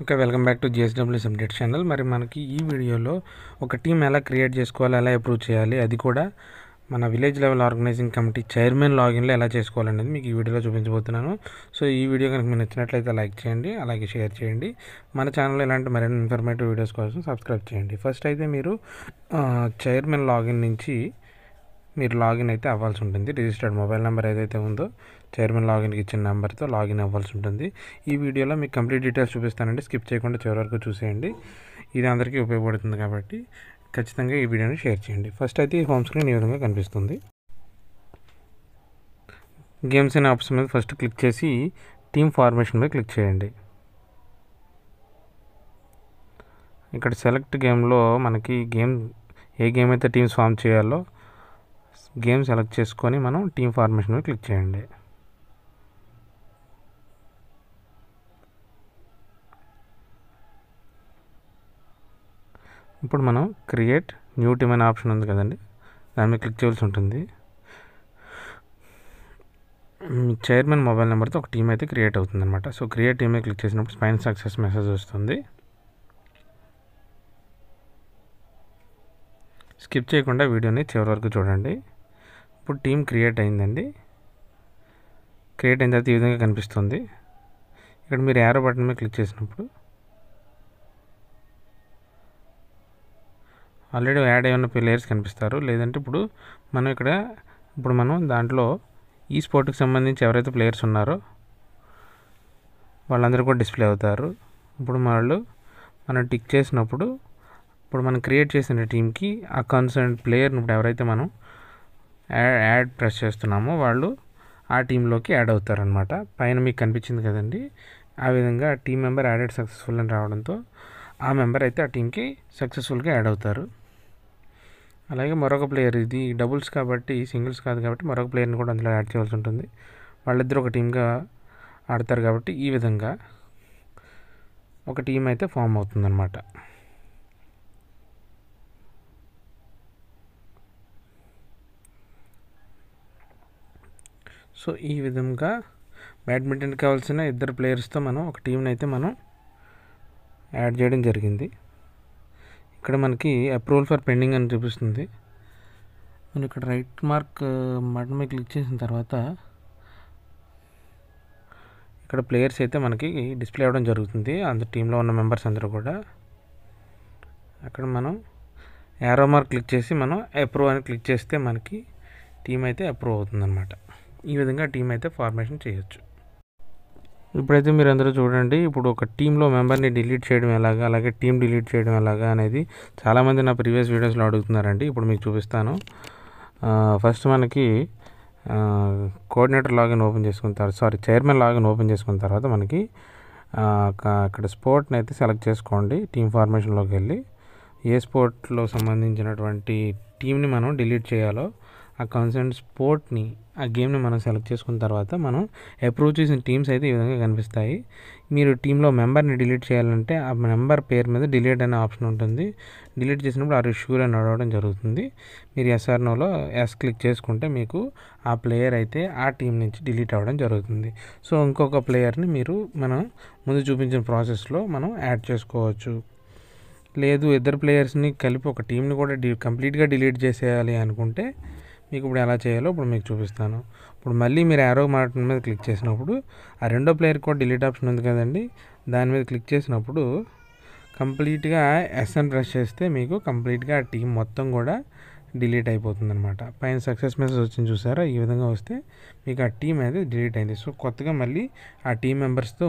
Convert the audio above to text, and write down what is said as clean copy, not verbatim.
Okay, welcome back to GSWS update channel. మరి మనకి ఈ వీడియోలో ఒక టీం ఎలా క్రియేట్ చేసుకోవాలి, ఎలా అప్రూవ్ చేయాలి, అది కూడా మన village level organising committee chairman లాగిన్లో ఎలా చేసుకోవాలనేది మీకు ఈ వీడియోలో చూపించబోతున్నాను. సో ఈ వీడియో కనుక మీకు నచ్చినట్లయితే లైక్ చేయండి, అలాగే షేర్ చేయండి. మన ఛానల్లో ఇలాంటి మరిన్ని ఇన్ఫర్మేటివ్ వీడియోస్ కోసం సబ్స్క్రైబ్ చేయండి. ఫస్ట్ అయితే మీరు చైర్మన్ లాగిన్ నుంచి మీరు లాగిన్ అయితే అవ్వాల్సి ఉంటుంది. రిజిస్టర్డ్ మొబైల్ నెంబర్ ఏదైతే ఉందో చైర్మన్ లాగిన్కి ఇచ్చిన నెంబర్తో లాగిన్ అవ్వాల్సి ఉంటుంది. ఈ వీడియోలో మీకు కంప్లీట్ డీటెయిల్స్ చూపిస్తానండి, స్కిప్ చేయకుండా చివరి వరకు చూసేయండి. ఇది అందరికీ ఉపయోగపడుతుంది కాబట్టి ఖచ్చితంగా ఈ వీడియోని షేర్ చేయండి. ఫస్ట్ అయితే ఈ హోమ్ స్క్రీన్ ఈ విధంగా కనిపిస్తుంది. గేమ్స్ అనే ఆప్షన్ మీద ఫస్ట్ క్లిక్ చేసి టీమ్ ఫార్మేషన్ మీద క్లిక్ చేయండి. ఇక్కడ సెలెక్ట్ గేమ్లో మనకి ఏ గేమ్ అయితే టీమ్స్ ఫామ్ చేయాలో గేమ్ సెలెక్ట్ చేసుకొని మనం టీమ్ ఫార్మేషన్ మీద క్లిక్ చేయండి. ఇప్పుడు మనం క్రియేట్ న్యూ టీమ్ అనే ఆప్షన్ ఉంది కదండి, దాని మీద క్లిక్ చేయాల్సి ఉంటుంది. చైర్మన్ మొబైల్ నెంబర్తో ఒక టీం అయితే క్రియేట్ అవుతుంది అనమాట. సో క్రియేట్ టీమ్ మీద క్లిక్ చేసినప్పుడు ఫైన్ సక్సెస్ మెసేజ్ వస్తుంది. స్కిప్ చేయకుండా వీడియోని చివరి వరకు చూడండి. ఇప్పుడు టీం క్రియేట్ అయిందండి. క్రియేట్ అయిన తర్వాత ఈ విధంగా కనిపిస్తుంది. ఇక్కడ మీరు యారో బటన్ మీద క్లిక్ చేసినప్పుడు ఆల్రెడీ యాడ్ అయి ఉన్న ప్లేయర్స్ కనిపిస్తారు. లేదంటే ఇప్పుడు మనం దాంట్లో ఈ స్పోర్ట్కి సంబంధించి ఎవరైతే ప్లేయర్స్ ఉన్నారో వాళ్ళందరూ కూడా డిస్ప్లే అవుతారు. ఇప్పుడు మనం టిక్ చేసినప్పుడు ఇప్పుడు మనం క్రియేట్ చేసిన టీంకి ఆ కన్సర్న్ ప్లేయర్ని ఇప్పుడు ఎవరైతే మనం యాడ్ ప్రెస్ చేస్తున్నామో వాళ్ళు ఆ టీంలోకి యాడ్ అవుతారనమాట. పైన మీకు కనిపించింది కదండి, ఆ విధంగా టీం మెంబర్ యాడెడ్ సక్సెస్ఫుల్ అని రావడంతో ఆ మెంబర్ అయితే ఆ టీంకి సక్సెస్ఫుల్గా యాడ్ అవుతారు. అలాగే మరొక ప్లేయర్, ఇది డబుల్స్ కాబట్టి సింగిల్స్ కాదు కాబట్టి మరొక ప్లేయర్ని కూడా అందులో యాడ్ చేయాల్సి ఉంటుంది. వాళ్ళిద్దరు ఒక టీంగా ఆడతారు కాబట్టి ఈ విధంగా ఒక టీం అయితే ఫామ్ అవుతుందన్నమాట. సో ఈ విధంగా బ్యాడ్మింటన్కి కావాల్సిన ఇద్దరు ప్లేయర్స్తో మనం ఒక టీంని అయితే మనం యాడ్ చేయడం జరిగింది. ఇక్కడ మనకి అప్రూవల్ ఫర్ పెండింగ్ అని చూపిస్తుంది. మనం ఇక్కడ రైట్ మార్క్ బటన్ మీద క్లిక్ చేసిన తర్వాత ఇక్కడ ప్లేయర్స్ అయితే మనకి డిస్ప్లే అవ్వడం జరుగుతుంది. అందరు టీంలో ఉన్న మెంబర్స్ అందరూ కూడా. అక్కడ మనం యారో మార్క్ క్లిక్ చేసి మనం అప్రూవ్ అని క్లిక్ చేస్తే మనకి టీం అయితే అప్రూవ్ అవుతుందన్నమాట. ఈ విధంగా టీం అయితే ఫార్మేషన్ చేయొచ్చు. ఇప్పుడైతే మీరు అందరూ చూడండి, ఇప్పుడు ఒక టీంలో మెంబర్ని డిలీట్ చేయడం ఎలాగా, అలాగే టీం డిలీట్ చేయడం ఎలాగా అనేది చాలామంది నా ప్రీవియస్ వీడియోస్లో అడుగుతున్నారండి. ఇప్పుడు మీకు చూపిస్తాను. ఫస్ట్ మనకి కోఆర్డినేటర్ లాగిన్ ఓపెన్ చేసుకున్న తర్వాత చైర్మన్ లాగిన్ ఓపెన్ చేసుకున్న తర్వాత మనకి అక్కడ స్పోర్ట్ని అయితే సెలెక్ట్ చేసుకోండి. టీం ఫార్మేషన్లోకి వెళ్ళి ఏ స్పోర్ట్లో సంబంధించినటువంటి టీంని మనం డిలీట్ చేయాలో ఆ కన్సర్న్ స్పోర్ట్ని, ఆ గేమ్ని మనం సెలెక్ట్ చేసుకున్న తర్వాత మనం అప్రూవ్ చేసిన టీమ్స్ అయితే ఈ విధంగా కనిపిస్తాయి. మీరు టీంలో మెంబర్ని డిలీట్ చేయాలంటే ఆ మెంబర్ పేరు మీద డిలీట్ అనే ఆప్షన్ ఉంటుంది. డిలీట్ చేసినప్పుడు ఆర్ యు షూర్ అని అడగడం జరుగుతుంది. మీరు ఎస్ఆర్ నోలో ఎస్ క్లిక్ చేసుకుంటే మీకు ఆ ప్లేయర్ అయితే ఆ టీం నుంచి డిలీట్ అవ్వడం జరుగుతుంది. సో ఇంకొక ప్లేయర్ని మనం ముందు చూపించిన ప్రాసెస్లో మనం యాడ్ చేసుకోవచ్చు. లేదు ఇద్దరు ప్లేయర్స్ని కలిపి ఒక టీంని కూడా కంప్లీట్గా డిలీట్ చేసేయాలి అనుకుంటే మీకు ఇప్పుడు ఎలా చేయాలో ఇప్పుడు మీకు చూపిస్తాను. ఇప్పుడు మళ్ళీ మీరు యారో బటన్ మీద క్లిక్ చేసినప్పుడు ఆ రెండో ప్లేయర్ కూడా డిలీట్ ఆప్షన్ ఉంది కదండి, దాని మీద క్లిక్ చేసినప్పుడు కంప్లీట్గా ఎస్ అని ప్రెస్ చేస్తే మీకు కంప్లీట్గా ఆ టీం మొత్తం కూడా డిలీట్ అయిపోతుంది అనమాట. పైన సక్సెస్ మెసేజ్ వచ్చింది చూసారా, ఈ విధంగా వస్తే మీకు ఆ టీం అయితే డిలీట్ అయింది. సో కొత్తగా మళ్ళీ ఆ టీం మెంబర్స్తో